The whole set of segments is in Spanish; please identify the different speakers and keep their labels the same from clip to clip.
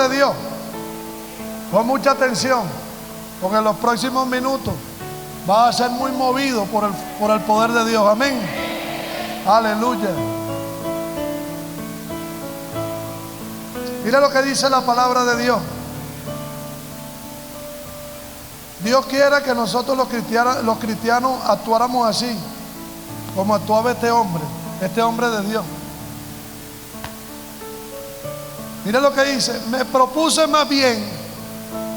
Speaker 1: de Dios, pon mucha atención, porque en los próximos minutos vas a ser muy movido por el poder de Dios. Amén. Aleluya. Mira lo que dice la palabra de Dios. Dios quiere que nosotros los cristianos actuáramos así, como actuaba este hombre de Dios. Mira lo que dice: me propuse más bien,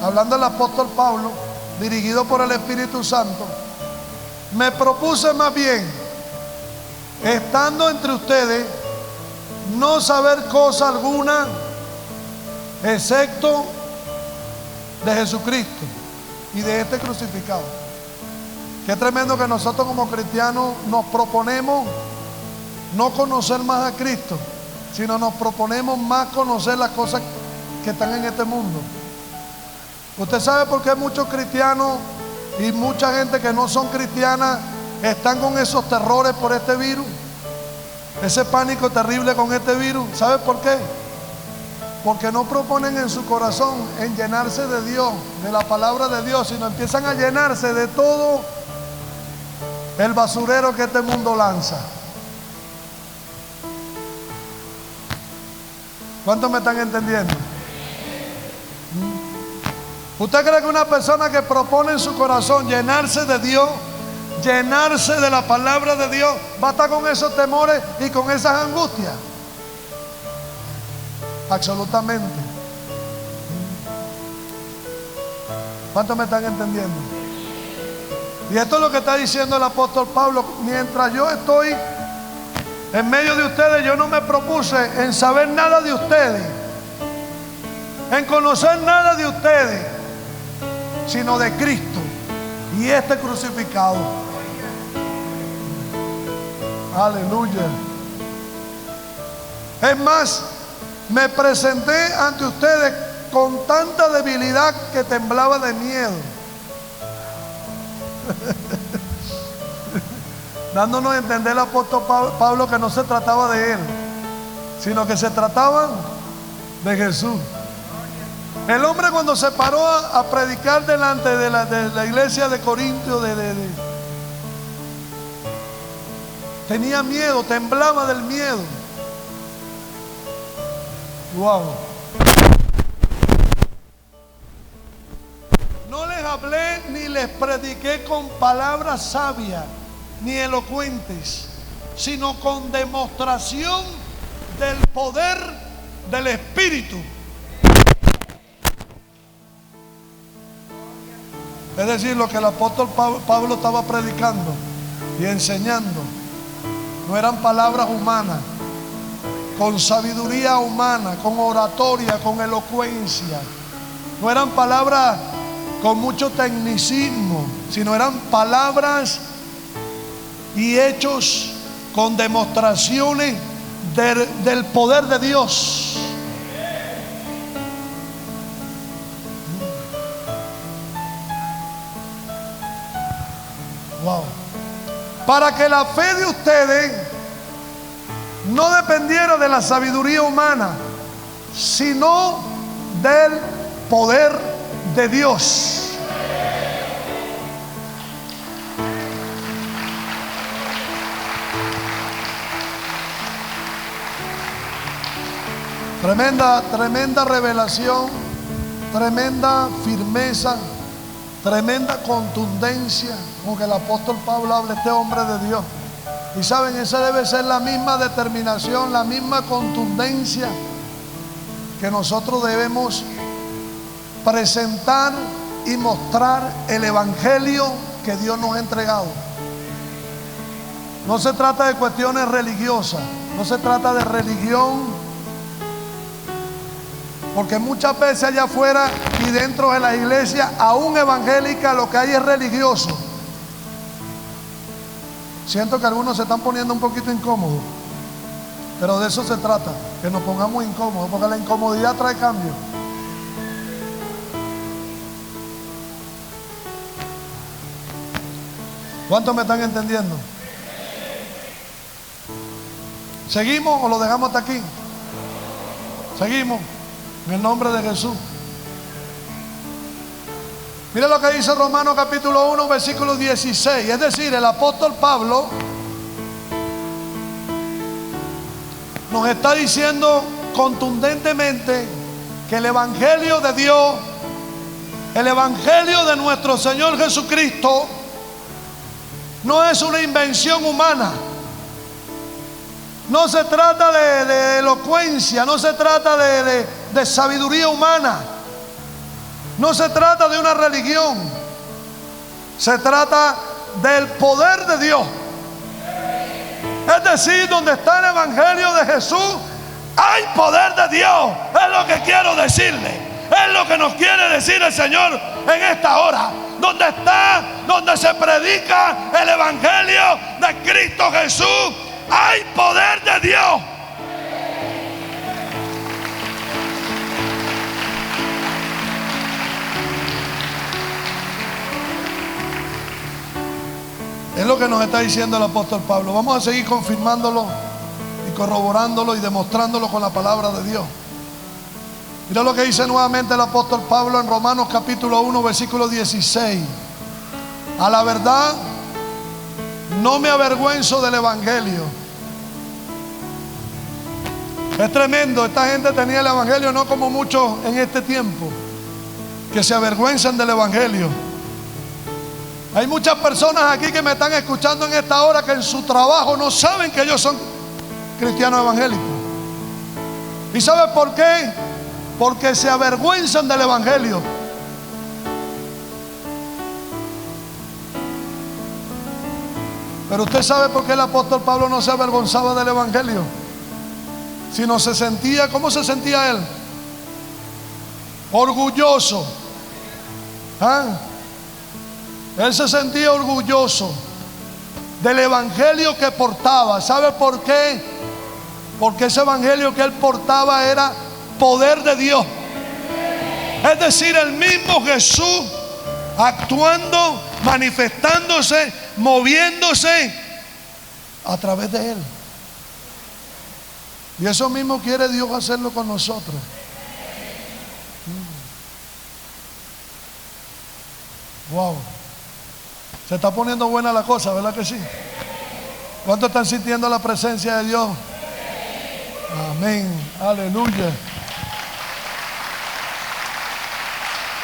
Speaker 1: hablando del apóstol Pablo, dirigido por el Espíritu Santo, me propuse más bien, estando entre ustedes, no saber cosa alguna excepto de Jesucristo y de este crucificado. Qué tremendo que nosotros como cristianos nos proponemos no conocer más a Cristo, sino nos proponemos más conocer las cosas que están en este mundo. Usted sabe por qué muchos cristianos y mucha gente que no son cristianas están con esos terrores por este virus, ese pánico terrible con este virus. ¿Sabe por qué? Porque no proponen en su corazón en llenarse de Dios, de la palabra de Dios, sino empiezan a llenarse de todo el basurero que este mundo lanza. ¿Cuántos me están entendiendo? ¿Usted cree que una persona que propone en su corazón llenarse de Dios, llenarse de la palabra de Dios, va a estar con esos temores y con esas angustias? Absolutamente. ¿Cuántos me están entendiendo? Y esto es lo que está diciendo el apóstol Pablo: mientras yo estoy en medio de ustedes, yo no me propuse en saber nada de ustedes, en conocer nada de ustedes, sino de Cristo y este crucificado. Aleluya. Es más, me presenté ante ustedes con tanta debilidad que temblaba de miedo. Dándonos a entender el apóstol Pablo que no se trataba de él, sino que se trataba de Jesús. El hombre, cuando se paró a predicar delante de la iglesia de Corintio, tenía miedo, temblaba del miedo. Wow. No les hablé ni les prediqué con palabras sabias ni elocuentes, sino con demostración del poder del Espíritu. Es decir, lo que el apóstol Pablo estaba predicando y enseñando no eran palabras humanas, con sabiduría humana, con oratoria, con elocuencia. No eran palabras con mucho tecnicismo, sino eran palabras y hechos con demostraciones del poder de Dios. Wow. Para que la fe de ustedes no dependiera de la sabiduría humana, sino del poder de Dios. Tremenda revelación, tremenda firmeza, tremenda contundencia con que el apóstol Pablo habla, este hombre de Dios. Y saben, esa debe ser la misma determinación, la misma contundencia que nosotros debemos presentar y mostrar el evangelio que Dios nos ha entregado. No se trata de cuestiones religiosas, no se trata de religión, porque muchas veces allá afuera y dentro de la iglesia, aún evangélica, lo que hay es religioso. Siento que algunos se están poniendo un poquito incómodos, pero de eso se trata, que nos pongamos incómodos, porque la incomodidad trae cambio. ¿Cuántos me están entendiendo? ¿Seguimos o lo dejamos hasta aquí? Seguimos. En el nombre de Jesús. Mira lo que dice Romanos capítulo 1, versículo 16. Es decir, el apóstol Pablo nos está diciendo contundentemente que el evangelio de Dios, el evangelio de nuestro Señor Jesucristo, no es una invención humana. No se trata de elocuencia, no se trata de sabiduría humana, no se trata de una religión, se trata del poder de Dios. Es decir, donde está el evangelio de Jesús, hay poder de Dios. Es lo que quiero decirle. Es lo que nos quiere decir el Señor en esta hora. Donde se predica el evangelio de Cristo Jesús, hay poder de Dios. Es lo que nos está diciendo el apóstol Pablo. Vamos a seguir confirmándolo y corroborándolo y demostrándolo con la palabra de Dios. Mira lo que dice nuevamente el apóstol Pablo en Romanos capítulo 1, versículo 16. A la verdad, no me avergüenzo del evangelio. Es tremendo. Esta gente tenía el evangelio no como muchos en este tiempo, que se avergüenzan del evangelio. Hay muchas personas aquí que me están escuchando en esta hora que en su trabajo no saben que ellos son cristianos evangélicos. ¿Y sabe por qué? Porque se avergüenzan del evangelio. Pero usted sabe por qué el apóstol Pablo no se avergonzaba del evangelio, sino se sentía, ¿cómo se sentía él? Orgulloso. ¿Ah? Él se sentía orgulloso del evangelio que portaba. ¿Sabe por qué? Porque ese evangelio que él portaba era poder de Dios. Es decir, el mismo Jesús actuando, manifestándose, moviéndose a través de él. Y eso mismo quiere Dios hacerlo con nosotros. Wow. Se está poniendo buena la cosa, ¿verdad que sí? ¿Cuántos están sintiendo la presencia de Dios? Amén. Aleluya.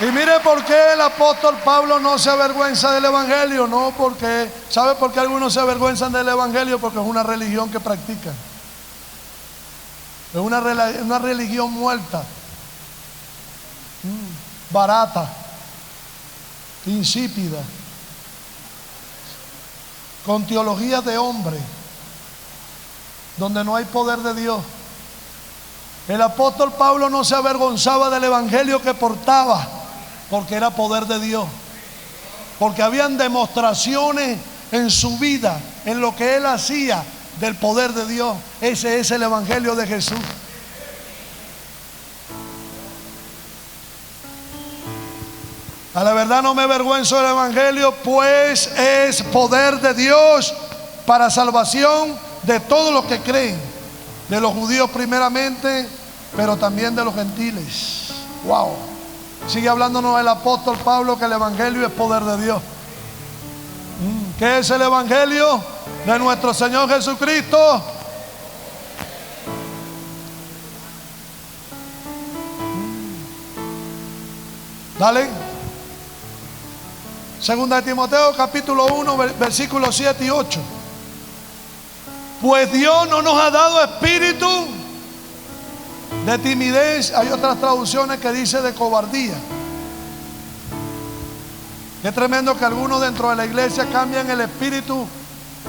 Speaker 1: Y mire por qué el apóstol Pablo no se avergüenza del evangelio. No porque, ¿sabe por qué algunos se avergüenzan del evangelio? Porque es una religión que practican. Es una religión muerta, barata, insípida, con teología de hombre, donde no hay poder de Dios. El apóstol Pablo no se avergonzaba del evangelio que portaba, porque era poder de Dios, porque habían demostraciones en su vida, en lo que él hacía, del poder de Dios. Ese es el evangelio de Jesús. A la verdad no me avergüenzo del evangelio, pues es poder de Dios para salvación de todos los que creen, de los judíos primeramente, pero también de los gentiles. Wow. Sigue hablándonos el apóstol Pablo que el evangelio es poder de Dios. ¿Qué es el evangelio de nuestro Señor Jesucristo? Dale. Segunda de Timoteo capítulo 1 versículos 7 y 8. Pues Dios no nos ha dado espíritu de timidez. Hay otras traducciones que dice de cobardía. Qué tremendo que algunos dentro de la iglesia cambian el espíritu,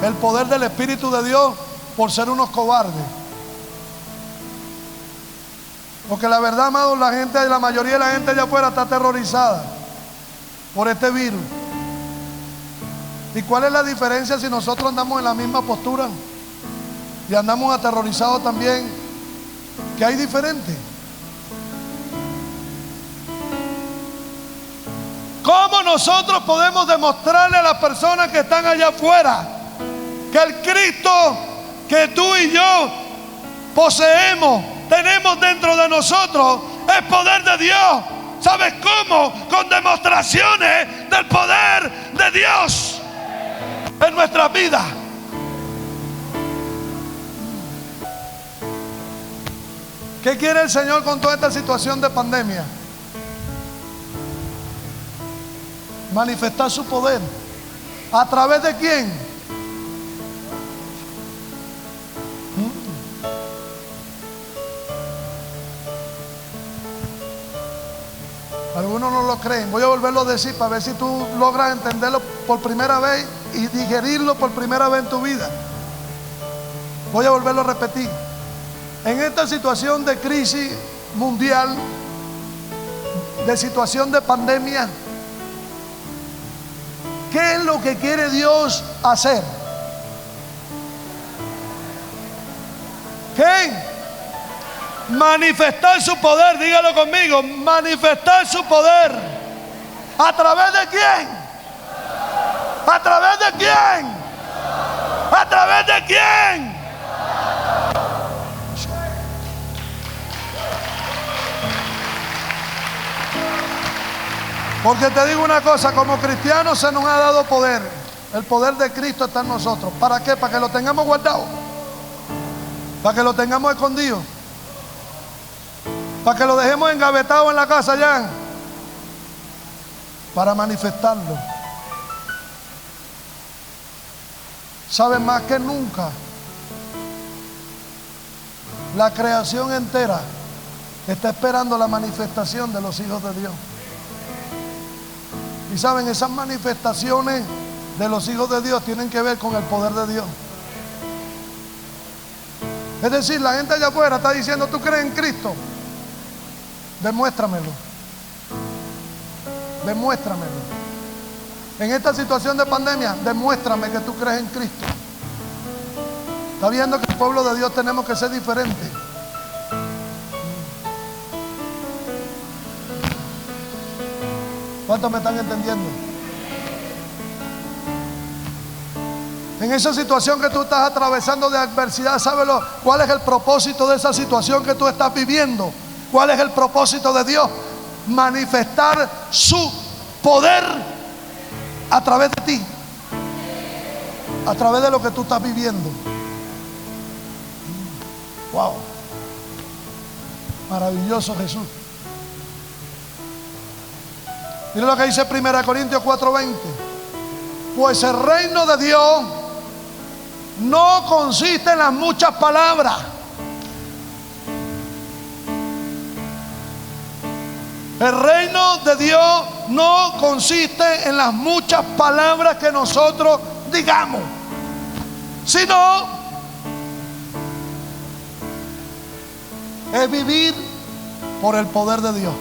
Speaker 1: el poder del espíritu de Dios, por ser unos cobardes. Porque la verdad, amados, la mayoría de la gente allá afuera está aterrorizada por este virus. ¿Y cuál es la diferencia si nosotros andamos en la misma postura y andamos aterrorizados también? ¿Qué hay diferente? ¿Cómo nosotros podemos demostrarle a las personas que están allá afuera que el Cristo que tú y yo poseemos, tenemos dentro de nosotros, es poder de Dios. ¿Sabes cómo? Con demostraciones del poder de Dios en nuestras vidas. ¿Qué quiere el Señor con toda esta situación de pandemia? Manifestar su poder. ¿A través de quién? Algunos no lo creen. Voy a volverlo a decir para ver si tú logras entenderlo por primera vez y digerirlo por primera vez en tu vida. Voy a volverlo a repetir. En esta situación de crisis mundial, de situación de pandemia, ¿qué es lo que quiere Dios hacer? ¿Qué? Manifestar su poder. Dígalo conmigo. Manifestar su poder. ¿A través de quién? ¿A través de quién? ¿A través de quién? Porque te digo una cosa, como cristianos se nos ha dado poder. El poder de Cristo está en nosotros. ¿Para qué? Para que lo tengamos guardado. Para que lo tengamos escondido. Para que lo dejemos engavetado en la casa ya. Para manifestarlo. ¿Saben? Más que nunca, la creación entera está esperando la manifestación de los hijos de Dios. Y saben, esas manifestaciones de los hijos de Dios tienen que ver con el poder de Dios. Es decir, la gente allá afuera está diciendo: ¿tú crees en Cristo? Demuéstramelo. Demuéstramelo. En esta situación de pandemia, demuéstrame que tú crees en Cristo. Está viendo que el pueblo de Dios tenemos que ser diferentes. ¿Cuántos me están entendiendo? En esa situación que tú estás atravesando de adversidad, ¿sabes cuál es el propósito de esa situación que tú estás viviendo? ¿Cuál es el propósito de Dios? Manifestar su poder a través de ti, a través de lo que tú estás viviendo. Wow, maravilloso Jesús. Mira lo que dice 1 Corintios 4:20. Pues el reino de Dios no consiste en las muchas palabras. El reino de Dios no consiste en las muchas palabras que nosotros digamos, sino es vivir por el poder de Dios.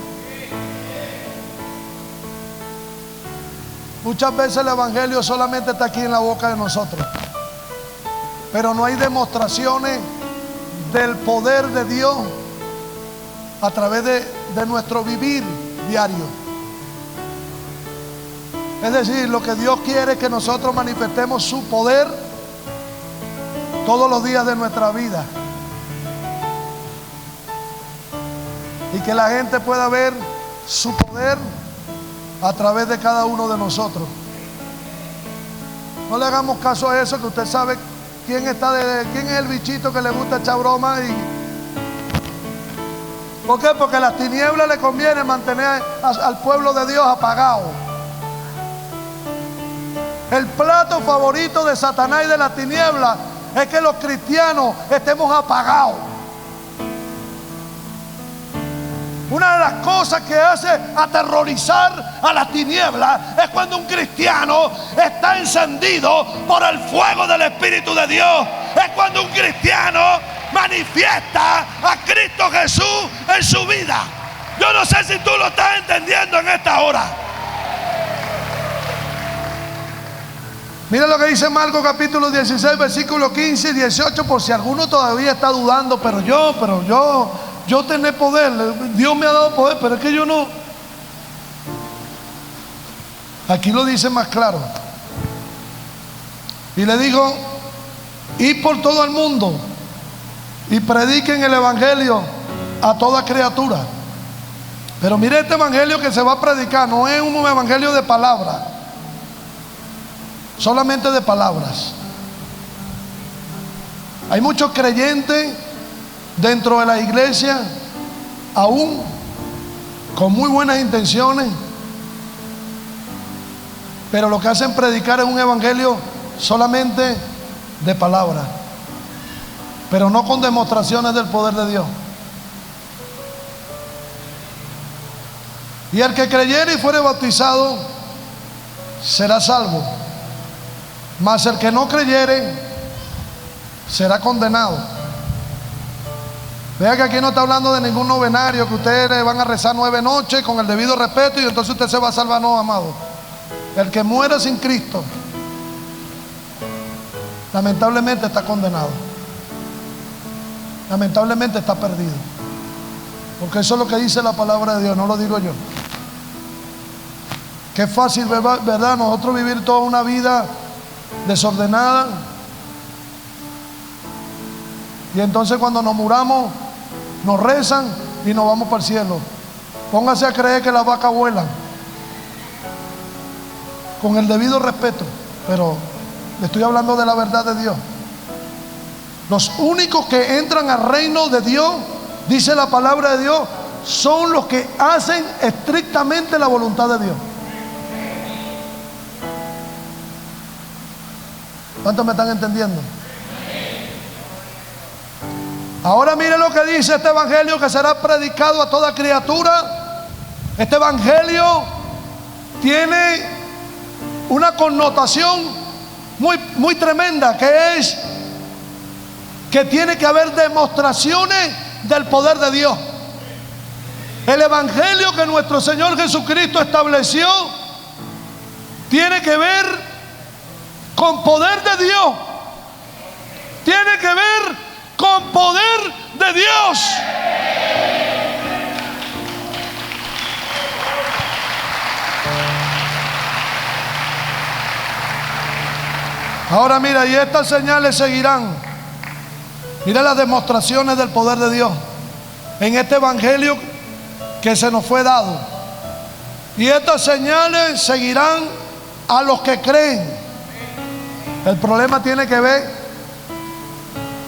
Speaker 1: Muchas veces el evangelio solamente está aquí en la boca de nosotros, pero no hay demostraciones del poder de Dios a través de nuestro vivir diario. Es decir, lo que Dios quiere es que nosotros manifestemos su poder todos los días de nuestra vida, y que la gente pueda ver su poder a través de cada uno de nosotros. No le hagamos caso a eso, que usted sabe quién es el bichito que le gusta echar broma. ¿Por qué? Porque a las tinieblas le conviene mantener al pueblo de Dios apagado. El plato favorito de Satanás y de las tinieblas es que los cristianos estemos apagados. Una de las cosas que hace aterrorizar a las tinieblas es cuando un cristiano está encendido por el fuego del Espíritu de Dios. Es cuando un cristiano manifiesta a Cristo Jesús en su vida. Yo no sé si tú lo estás entendiendo en esta hora. Mira lo que dice Marcos capítulo 16, versículos 15 y 18, por si alguno todavía está dudando: pero yo tener poder, Dios me ha dado poder, pero es que yo no. Aquí lo dice más claro. Y le dijo: id por todo el mundo y prediquen el evangelio a toda criatura. Pero mire este evangelio que se va a predicar, no es un evangelio de palabras, solamente de palabras. Hay muchos creyentes dentro de la iglesia, aún con muy buenas intenciones, pero lo que hacen predicar es un evangelio solamente de palabras, pero no con demostraciones del poder de Dios. Y el que creyere y fuere bautizado será salvo, mas el que no creyere será condenado. Vea que aquí no está hablando de ningún novenario, que ustedes van a rezar 9 noches con el debido respeto y entonces usted se va a salvar. No, amado. El que muera sin Cristo, lamentablemente está condenado. Lamentablemente está perdido. Porque eso es lo que dice la palabra de Dios, no lo digo yo. Qué fácil, ¿verdad? Nosotros vivir toda una vida desordenada. Y entonces cuando nos muramos, nos rezan y nos vamos para el cielo. Póngase a creer que las vacas vuelan. Con el debido respeto, pero le estoy hablando de la verdad de Dios. Los únicos que entran al reino de Dios, dice la palabra de Dios, son los que hacen estrictamente la voluntad de Dios. ¿Cuántos me están entendiendo? Ahora mire lo que dice este evangelio que será predicado a toda criatura. Este evangelio tiene una connotación muy tremenda, que es que tiene que haber demostraciones del poder de Dios. El evangelio que nuestro Señor Jesucristo estableció tiene que ver con poder de Dios. Tiene que ver con poder de Dios. Ahora mira, y estas señales seguirán. Mira las demostraciones del poder de Dios en este evangelio que se nos fue dado. Y estas señales seguirán a los que creen. El problema tiene que ver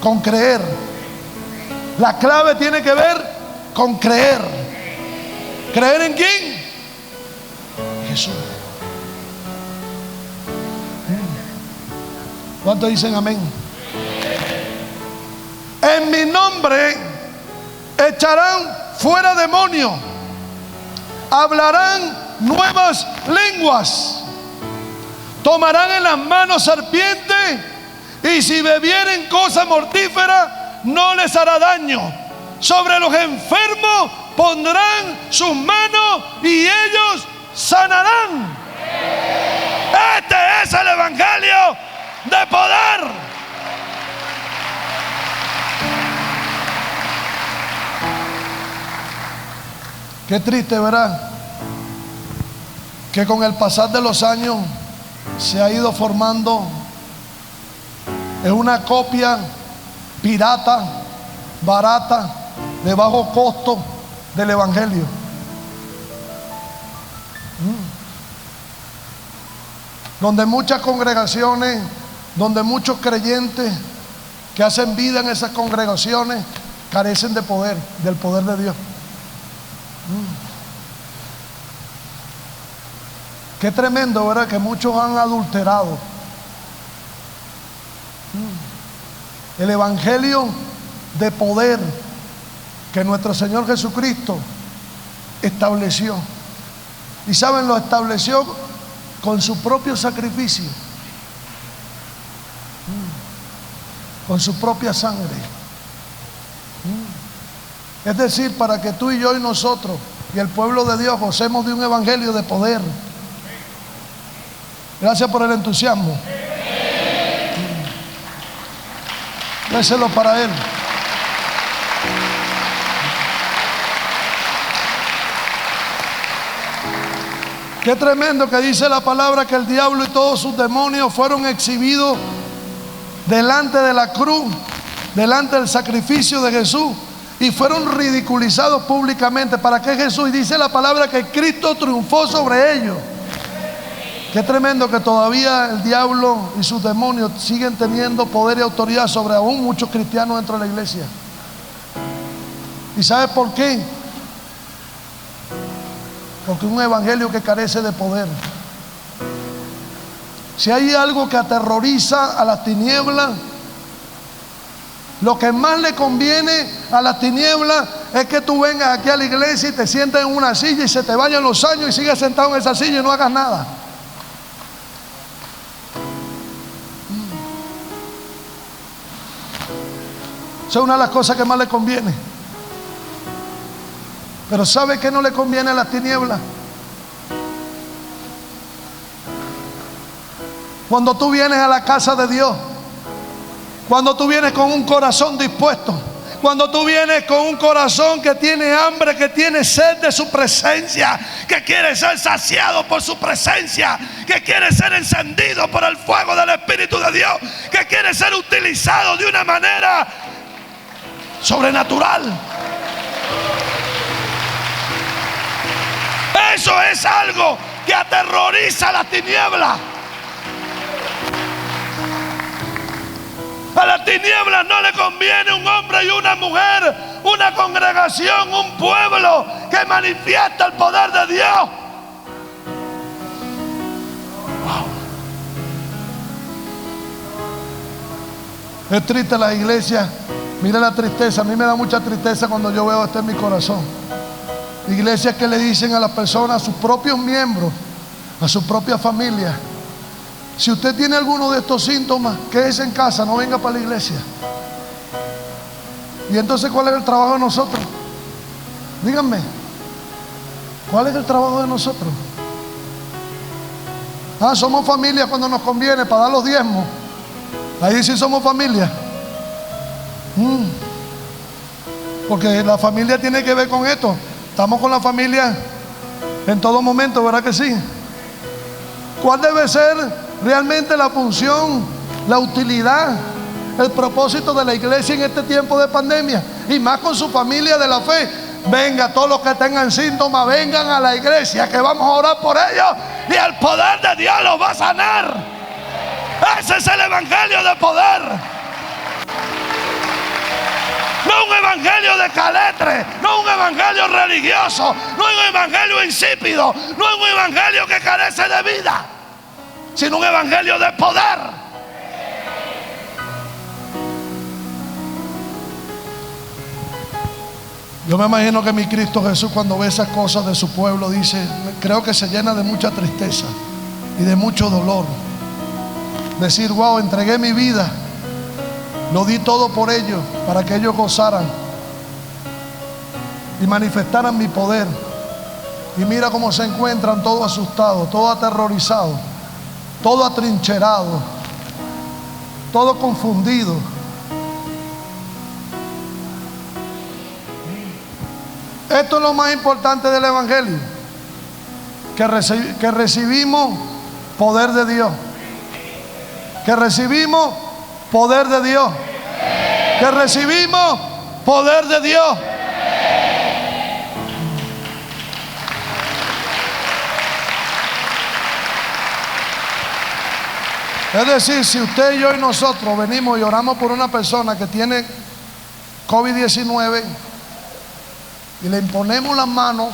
Speaker 1: con creer. La clave tiene que ver con creer. ¿Creer en quién? Jesús. ¿Cuántos dicen amén? En mi nombre echarán fuera demonios, hablarán nuevas lenguas, tomarán en las manos serpientes, y si bebieren cosa mortífera no les hará daño. Sobre los enfermos pondrán sus manos y ellos sanarán. Este es el evangelio de poder. Qué triste, ¿verdad? Que con el pasar de los años se ha ido formando es una copia pirata, barata, de bajo costo del evangelio. Donde muchas congregaciones, donde muchos creyentes que hacen vida en esas congregaciones carecen de poder, del poder de Dios. Qué tremendo, ¿verdad? Que muchos han adulterado el evangelio de poder que nuestro Señor Jesucristo estableció. Y saben, lo estableció con su propio sacrificio, con su propia sangre. Es decir, para que tú y yo y nosotros y el pueblo de Dios gocemos de un evangelio de poder. Gracias por el entusiasmo. Déselo para Él. Qué tremendo que dice la palabra que el diablo y todos sus demonios fueron exhibidos delante de la cruz, delante del sacrificio de Jesús, y fueron ridiculizados públicamente. ¿Para qué Jesús? Y dice la palabra que Cristo triunfó sobre ellos. Qué tremendo que todavía el diablo y sus demonios siguen teniendo poder y autoridad sobre aún muchos cristianos dentro de la iglesia. ¿Y sabe por qué? Porque un evangelio que carece de poder. Si hay algo que aterroriza a las tinieblas, lo que más le conviene a las tinieblas es que tú vengas aquí a la iglesia y te sientes en una silla y se te vayan los años y sigas sentado en esa silla y no hagas nada. Esa es una de las cosas que más le conviene. Pero ¿sabe qué no le conviene a las tinieblas? Cuando tú vienes a la casa de Dios, cuando tú vienes con un corazón dispuesto, cuando tú vienes con un corazón que tiene hambre, que tiene sed de su presencia, que quiere ser saciado por su presencia, que quiere ser encendido por el fuego del Espíritu de Dios, que quiere ser utilizado de una manera sobrenatural. Eso es algo que aterroriza a las tinieblas. A las tinieblas no le conviene un hombre y una mujer, una congregación, un pueblo que manifiesta el poder de Dios. Wow. Es triste la iglesia. Mire la tristeza. A mí me da mucha tristeza cuando yo veo esto en mi corazón. Iglesias que le dicen a las personas, a sus propios miembros, a su propia familia: si usted tiene alguno de estos síntomas, quédese en casa, no venga para la iglesia. Y entonces, ¿cuál es el trabajo de nosotros? Díganme, ¿cuál es el trabajo de nosotros? Somos familia cuando nos conviene para dar los diezmos. Ahí sí somos familia. Porque la familia tiene que ver con esto. Estamos con la familia en todo momento, ¿verdad que sí? ¿Cuál debe ser realmente la función, la utilidad, el propósito de la iglesia en este tiempo de pandemia? Y más con su familia de la fe. Venga, todos los que tengan síntomas, vengan a la iglesia, que vamos a orar por ellos y el poder de Dios los va a sanar. Ese es el evangelio de poder. No un evangelio de caletre, no un evangelio religioso, no un evangelio insípido, no un evangelio que carece de vida, sino un evangelio de poder. Yo me imagino que mi Cristo Jesús, cuando ve esas cosas de su pueblo, dice, creo que se llena de mucha tristeza y de mucho dolor. Decir, wow, entregué mi vida, lo di todo por ellos, para que ellos gozaran y manifestaran mi poder. Y mira cómo se encuentran todos asustados, todos aterrorizados, todos atrincherados, todos confundidos. Esto es lo más importante del evangelio, que recibimos poder de Dios, que recibimos poder de Dios, que recibimos poder de Dios. Es decir, si usted y yo y nosotros venimos y oramos por una persona que tiene COVID-19 y le imponemos las manos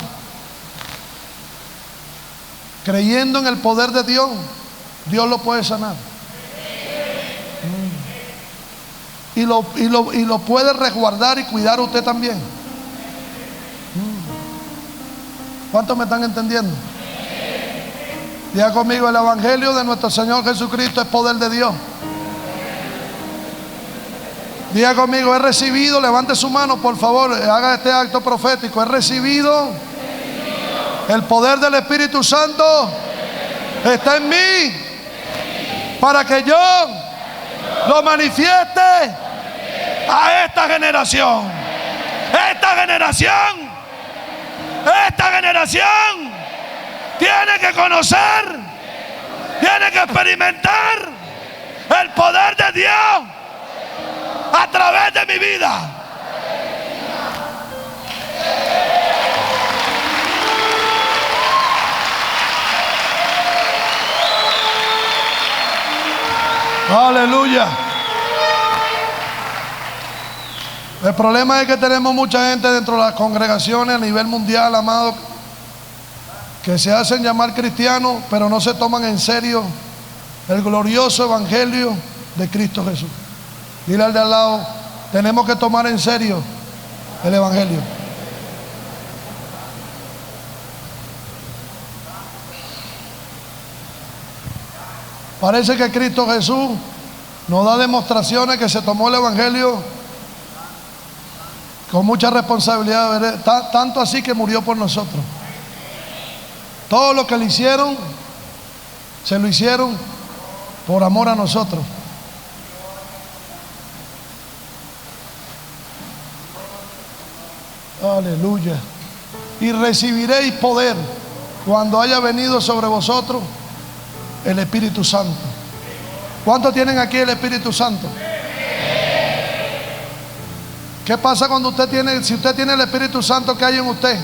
Speaker 1: creyendo en el poder de Dios, Dios lo puede sanar. Y lo puede resguardar y cuidar usted también. ¿Cuántos me están entendiendo? Diga conmigo, el evangelio de nuestro Señor Jesucristo es poder de Dios. Diga conmigo, he recibido, levante su mano por favor, haga este acto profético. He recibido el poder del Espíritu Santo, está en mí, para que yo lo manifieste a esta generación. Esta generación tiene que conocer, tiene que experimentar el poder de Dios a través de mi vida. Aleluya. El problema es que tenemos mucha gente dentro de las congregaciones a nivel mundial, amado, que se hacen llamar cristianos, pero no se toman en serio el glorioso evangelio de Cristo Jesús. Dile al de al lado, tenemos que tomar en serio el evangelio. Parece que Cristo Jesús nos da demostraciones que se tomó el evangelio con mucha responsabilidad, ¿verdad? Tanto así que murió por nosotros. Todo lo que le hicieron, se lo hicieron por amor a nosotros. Aleluya. Y recibiréis poder cuando haya venido sobre vosotros el Espíritu Santo. ¿Cuántos tienen aquí el Espíritu Santo? ¿Qué pasa cuando usted tiene, si usted tiene el Espíritu Santo, qué hay en usted?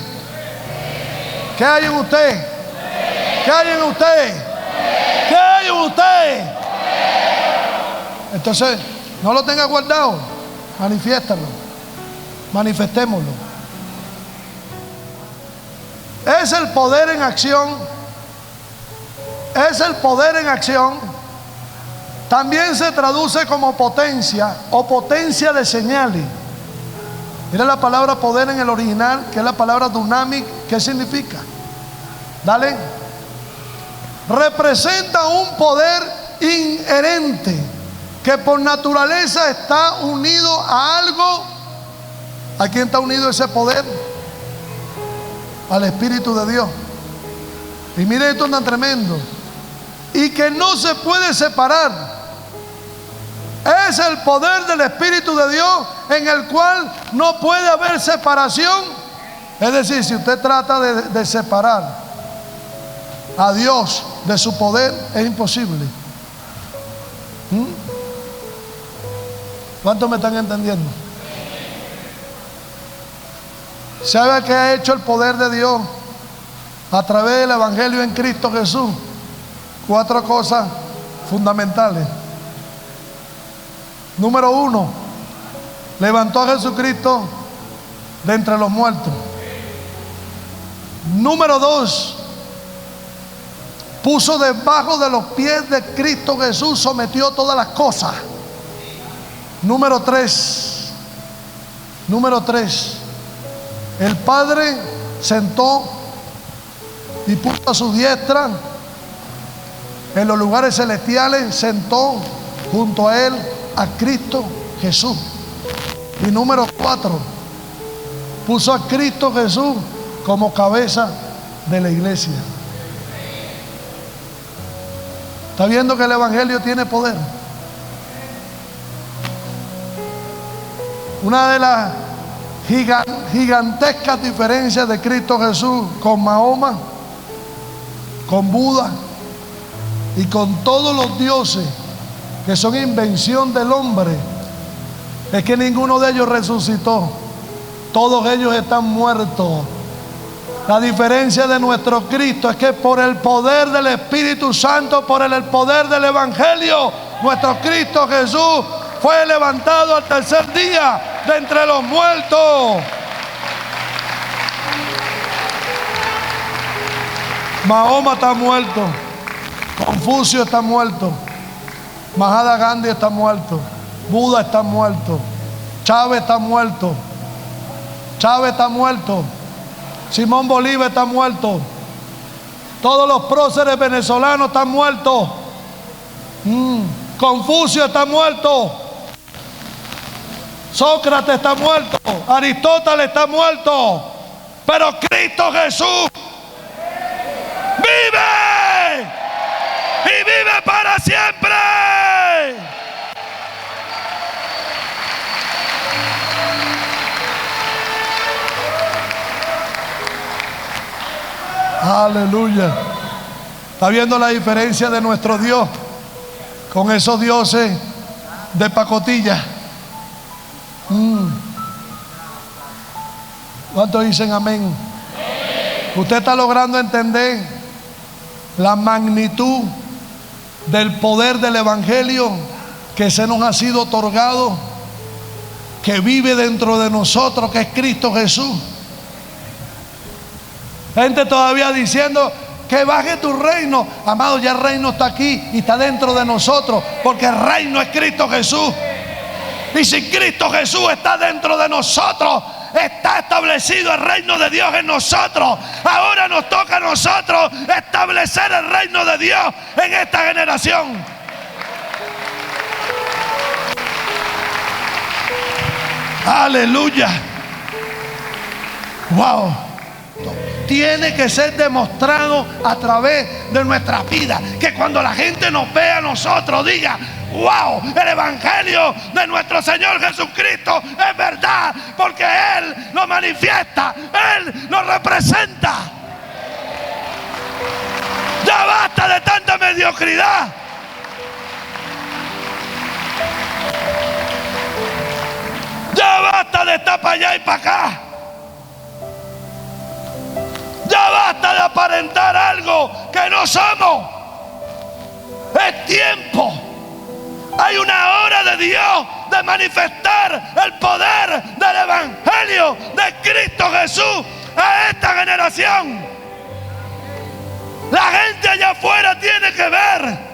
Speaker 1: ¿Qué hay en usted? ¿Qué hay en usted? ¿Qué hay en usted? Entonces, no lo tenga guardado, manifiéstalo, manifestémoslo. Es el poder en acción. Es el poder en acción. También se traduce como potencia o potencia de señales. Mira la palabra poder en el original, que es la palabra dunamic. ¿Qué significa? Dale. Representa un poder inherente que por naturaleza está unido a algo. ¿A quién está unido ese poder? Al Espíritu de Dios. Y mire esto tan tremendo. Y que no se puede separar. Es el poder del Espíritu de Dios en el cual no puede haber separación. Es decir, si usted trata de separar a Dios de su poder, es imposible. ¿Cuántos me están entendiendo? ¿Sabe qué ha hecho el poder de Dios a través del Evangelio en Cristo Jesús? 4 cosas fundamentales. Número 1, levantó a Jesucristo de entre los muertos. Número 2, puso debajo de los pies de Cristo Jesús, sometió todas las cosas. Número 3, el Padre sentó y puso a su diestra en los lugares celestiales, sentó junto a él a Cristo Jesús. Y número 4, puso a Cristo Jesús como cabeza de la iglesia. ¿Está viendo que el Evangelio tiene poder? Una de las gigantescas diferencias de Cristo Jesús con Mahoma, con Buda y con todos los dioses que son invención del hombre, es que ninguno de ellos resucitó. Todos ellos están muertos. La diferencia de nuestro Cristo es que por el poder del Espíritu Santo, por el poder del Evangelio, nuestro Cristo Jesús fue levantado al tercer día de entre los muertos. Mahoma está muerto, Confucio está muerto, Mahatma Gandhi está muerto, Buda está muerto, Chávez está muerto, Simón Bolívar está muerto, todos los próceres venezolanos están muertos, Confucio está muerto, Sócrates está muerto, Aristóteles está muerto, pero Cristo Jesús vive y vive para siempre. Aleluya. ¿Está viendo la diferencia de nuestro Dios con esos dioses de pacotilla? ¿Cuántos dicen amén? Usted está logrando entender la magnitud del poder del Evangelio que se nos ha sido otorgado, que vive dentro de nosotros, que es Cristo Jesús. Gente todavía diciendo que baje tu reino. Amado, ya el reino está aquí y está dentro de nosotros, porque el reino es Cristo Jesús. Y si Cristo Jesús está dentro de nosotros, está establecido el reino de Dios en nosotros. Ahora nos toca a nosotros establecer el reino de Dios en esta generación. Aleluya. Wow. Tiene que ser demostrado a través de nuestras vidas, que cuando la gente nos vea a nosotros diga: wow, el evangelio de nuestro Señor Jesucristo es verdad, porque Él lo manifiesta, Él lo representa. Ya basta de tanta mediocridad. Ya basta de estar para allá y para acá. Ya basta de aparentar algo que no somos. Es tiempo. Hay una hora de Dios de manifestar el poder del evangelio de Cristo Jesús a esta generación. La gente allá afuera tiene que ver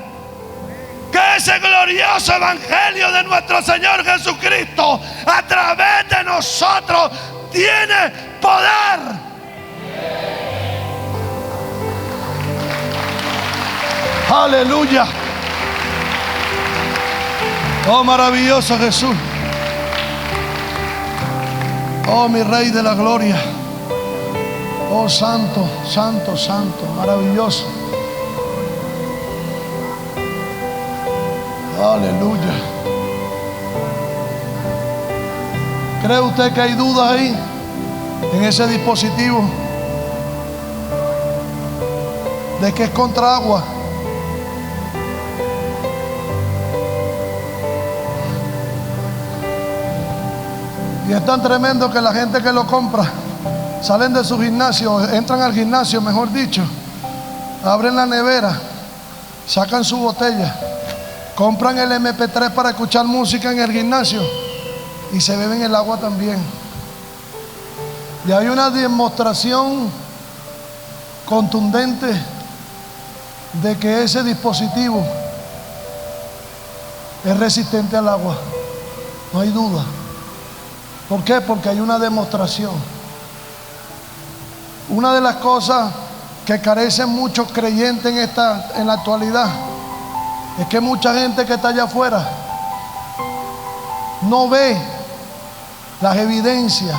Speaker 1: que ese glorioso evangelio de nuestro Señor Jesucristo a través de nosotros tiene poder. Aleluya. Oh, maravilloso Jesús. Oh, mi Rey de la gloria. Oh, santo, santo, santo, maravilloso. Aleluya. ¿Cree usted que hay dudas ahí en ese dispositivo de que es contra agua? Y es tan tremendo que la gente que lo compra salen de su gimnasio, entran al gimnasio, mejor dicho, abren la nevera, sacan su botella, compran el MP3 para escuchar música en el gimnasio y se beben el agua también. Y hay una demostración contundente de que ese dispositivo es resistente al agua, no hay duda. ¿Por qué? Porque hay una demostración. Una de las cosas que carecen muchos creyentes en la actualidad es que mucha gente que está allá afuera no ve las evidencias,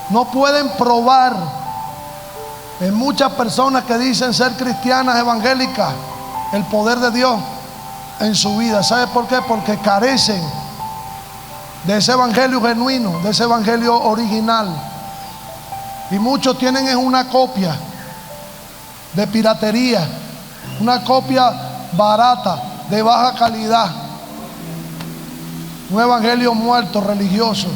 Speaker 1: no pueden probar en muchas personas que dicen ser cristianas evangélicas el poder de Dios en su vida. ¿Sabe por qué? Porque carecen de ese evangelio genuino, de ese evangelio original. Y muchos tienen es una copia de piratería, una copia barata, de baja calidad, un evangelio muerto, religioso,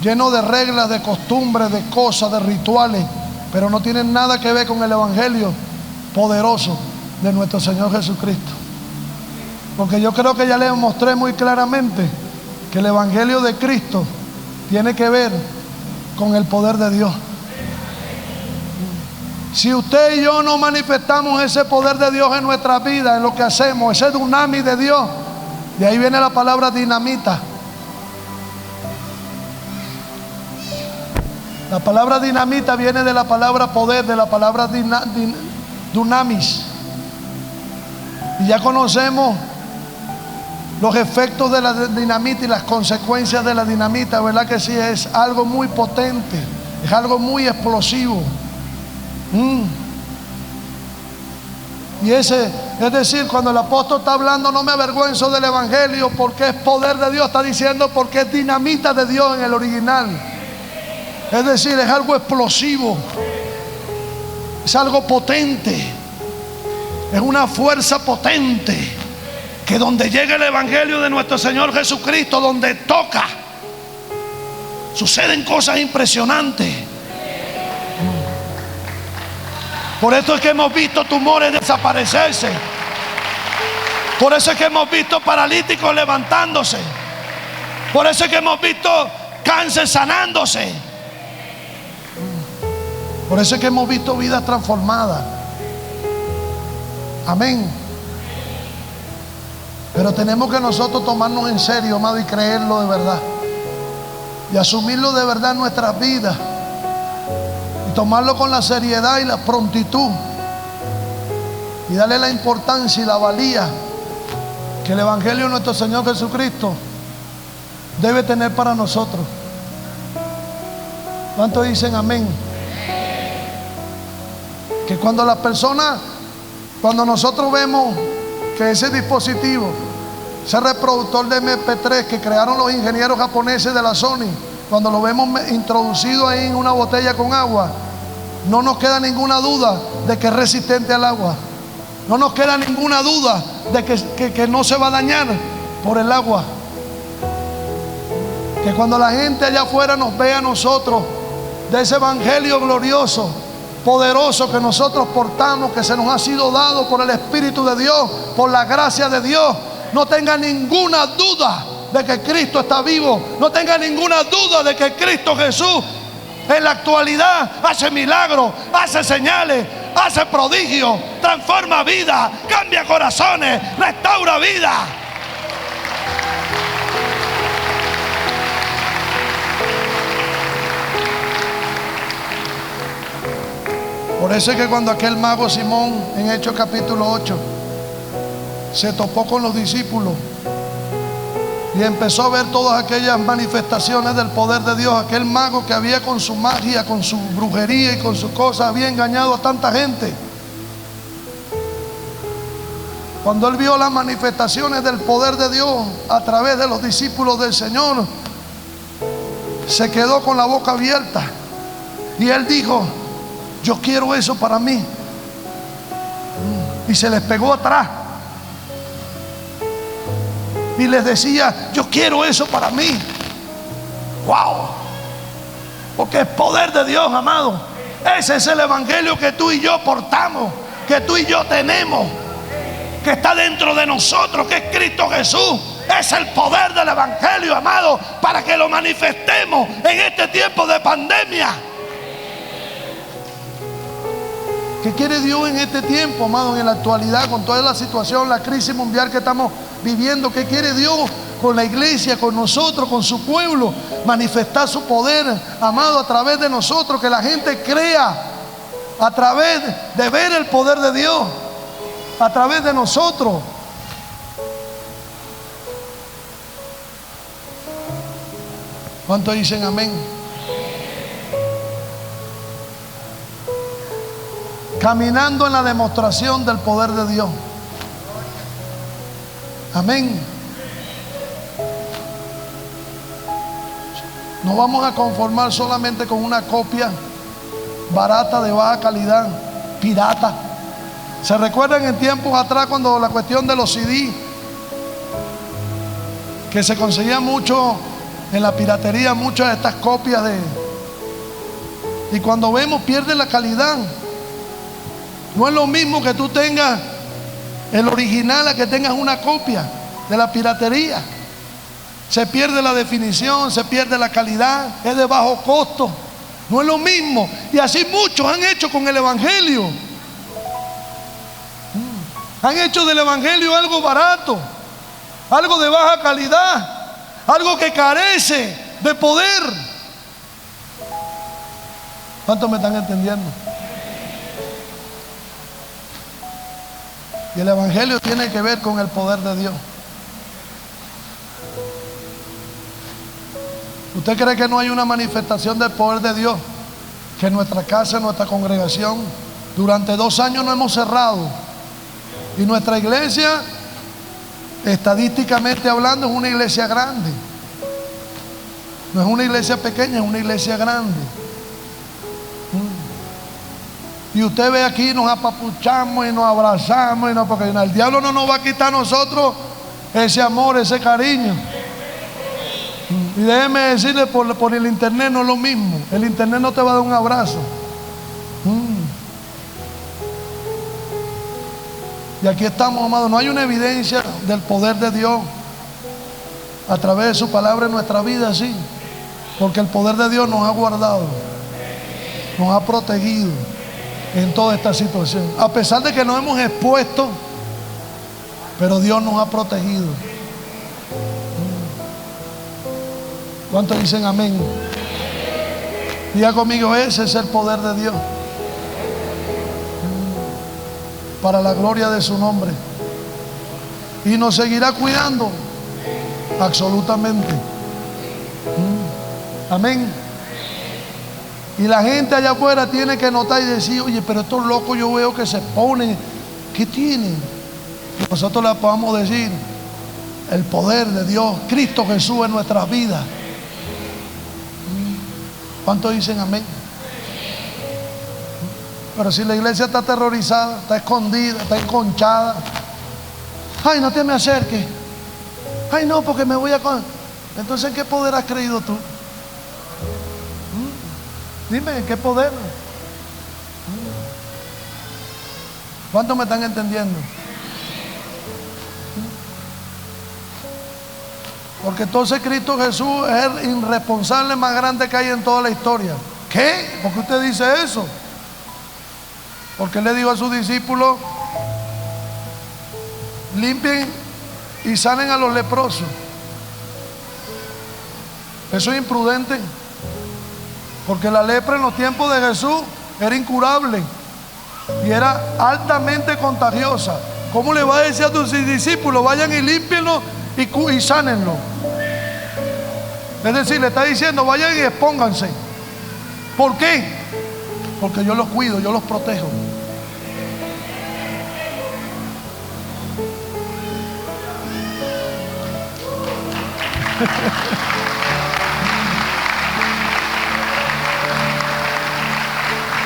Speaker 1: lleno de reglas, de costumbres, de cosas, de rituales, pero no tienen nada que ver con el evangelio poderoso de nuestro Señor Jesucristo. Porque yo creo que ya les mostré muy claramente que el evangelio de Cristo tiene que ver con el poder de Dios. Si usted y yo no manifestamos ese poder de Dios en nuestra vida, en lo que hacemos, ese dunamis de Dios, de ahí viene la palabra dinamita. La palabra dinamita viene de la palabra poder, de la palabra dunamis. Y ya conocemos los efectos de la dinamita y las consecuencias de la dinamita, ¿verdad que sí? Es algo muy potente, es algo muy explosivo. Y es decir, cuando el apóstol está hablando, no me avergüenzo del evangelio porque es poder de Dios, está diciendo porque es dinamita de Dios en el original. Es decir, es algo explosivo, es algo potente, es una fuerza potente, que donde llega el evangelio de nuestro Señor Jesucristo, donde toca, suceden cosas impresionantes. Por esto es que hemos visto tumores desaparecerse. Por eso es que hemos visto paralíticos levantándose. Por eso es que hemos visto cáncer sanándose. Por eso es que hemos visto vidas transformadas. Amén. Pero tenemos que nosotros tomarnos en serio, amado, y creerlo de verdad. Y asumirlo de verdad en nuestras vidas. Y tomarlo con la seriedad y la prontitud. Y darle la importancia y la valía que el Evangelio de nuestro Señor Jesucristo debe tener para nosotros. ¿Cuántos dicen amén? Que cuando las personas, cuando nosotros vemos que ese dispositivo, ese reproductor de MP3 que crearon los ingenieros japoneses de la Sony, cuando lo vemos introducido ahí en una botella con agua, no nos queda ninguna duda de que es resistente al agua. No nos queda ninguna duda de que no se va a dañar por el agua. Que cuando la gente allá afuera nos vea a nosotros de ese evangelio glorioso, poderoso que nosotros portamos, que se nos ha sido dado por el Espíritu de Dios, por la gracia de Dios, no tenga ninguna duda de que Cristo está vivo. No tenga ninguna duda de que Cristo Jesús en la actualidad hace milagros, hace señales, hace prodigios, transforma vidas, cambia corazones, restaura vidas. Por eso es que cuando aquel mago Simón en Hechos capítulo 8 se topó con los discípulos y empezó a ver todas aquellas manifestaciones del poder de Dios, aquel mago que había con su magia, con su brujería y con sus cosas había engañado a tanta gente. Cuando él vio las manifestaciones del poder de Dios a través de los discípulos del Señor, se quedó con la boca abierta y él dijo: yo quiero eso para mí. Y se les pegó atrás y les decía: yo quiero eso para mí. Wow. Porque es poder de Dios, amado. Ese es el evangelio que tú y yo portamos, que tú y yo tenemos, que está dentro de nosotros, que es Cristo Jesús. Es el poder del evangelio, amado, para que lo manifestemos en este tiempo de pandemia. ¿Qué quiere Dios en este tiempo, amado, en la actualidad, con toda la situación, la crisis mundial que estamos viviendo? ¿Qué quiere Dios con la iglesia, con nosotros, con su pueblo? Manifestar su poder, amado, a través de nosotros, que la gente crea a través de ver el poder de Dios, a través de nosotros. ¿Cuántos dicen amén? Caminando en la demostración del poder de Dios. Amén. No vamos a conformar solamente con una copia barata, de baja calidad, pirata. ¿Se recuerdan en tiempos atrás cuando la cuestión de los CD, que se conseguía mucho en la piratería, muchas de estas copias y cuando vemos pierde la calidad? No es lo mismo que tú tengas el original a que tengas una copia de la piratería. Se pierde la definición, se pierde la calidad, es de bajo costo. No es lo mismo. Y así muchos han hecho con el evangelio. Han hecho del evangelio algo barato, algo de baja calidad, algo que carece de poder. ¿Cuántos me están entendiendo? Y el evangelio tiene que ver con el poder de Dios. ¿Usted cree que no hay una manifestación del poder de Dios? Que en nuestra casa, en nuestra congregación, durante 2 años no hemos cerrado. Y nuestra iglesia, estadísticamente hablando, es una iglesia grande. No es una iglesia pequeña, es una iglesia grande. Y usted ve aquí, nos apapuchamos y nos abrazamos, porque el diablo no nos va a quitar a nosotros ese amor, ese cariño. Y déjeme decirle, por el internet no es lo mismo. El internet no te va a dar un abrazo. Y aquí estamos, amados. No hay una evidencia del poder de Dios a través de su palabra en nuestra vida, sí. Porque el poder de Dios nos ha guardado, nos ha protegido en toda esta situación. A pesar de que nos hemos expuesto, pero Dios nos ha protegido. ¿Cuántos dicen amén? Diga conmigo, ese es el poder de Dios. Para la gloria de su nombre. Y nos seguirá cuidando. Absolutamente. Amén. Y la gente allá afuera tiene que notar y decir, oye, pero estos locos yo veo que se ponen. ¿Qué tienen? Y nosotros le podamos decir, el poder de Dios, Cristo Jesús en nuestras vidas. ¿Cuántos dicen amén? Pero si la iglesia está aterrorizada, está escondida, está enconchada. Ay, no te me acerques. Ay, no, porque me voy a... Entonces, ¿en qué poder has creído tú? Dime, ¿en qué poder? ¿Cuántos me están entendiendo? Porque entonces Cristo Jesús es el irresponsable más grande que hay en toda la historia. ¿Qué? ¿Por qué usted dice eso? Porque Él le dijo a sus discípulos, limpien y sanen a los leprosos. Eso es imprudente. Porque la lepra en los tiempos de Jesús era incurable y era altamente contagiosa. ¿Cómo le va a decir a tus discípulos, vayan y límpienlo y sánenlo? Es decir, le está diciendo, vayan y expónganse. ¿Por qué? Porque yo los cuido, yo los protejo.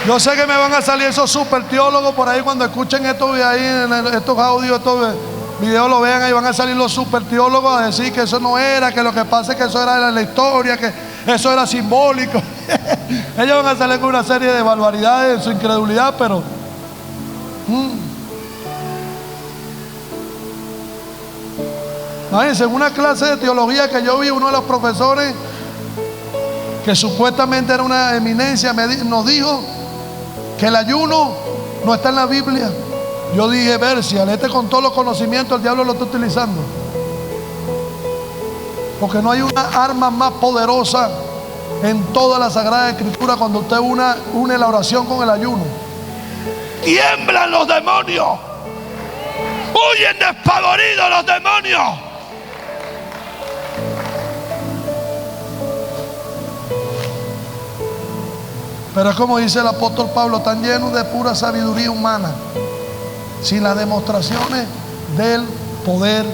Speaker 1: Yo sé que me van a salir esos super teólogos por ahí cuando escuchen esto ahí en estos audios, estos videos, lo vean ahí, van a salir los super teólogos a decir que eso no era, que lo que pasa es que eso era la historia, que eso era simbólico. Ellos van a salir con una serie de barbaridades en su incredulidad, pero imagínense, en una clase de teología que yo vi, uno de los profesores, que supuestamente era una eminencia, nos dijo que el ayuno no está en la Biblia. Yo dije, Bercial, con todos los conocimientos el diablo lo está utilizando. Porque no hay una arma más poderosa en toda la Sagrada Escritura cuando usted une la oración con el ayuno. Tiemblan los demonios, huyen despavoridos los demonios. Pero es como dice el apóstol Pablo, tan llenos de pura sabiduría humana, sin las demostraciones del poder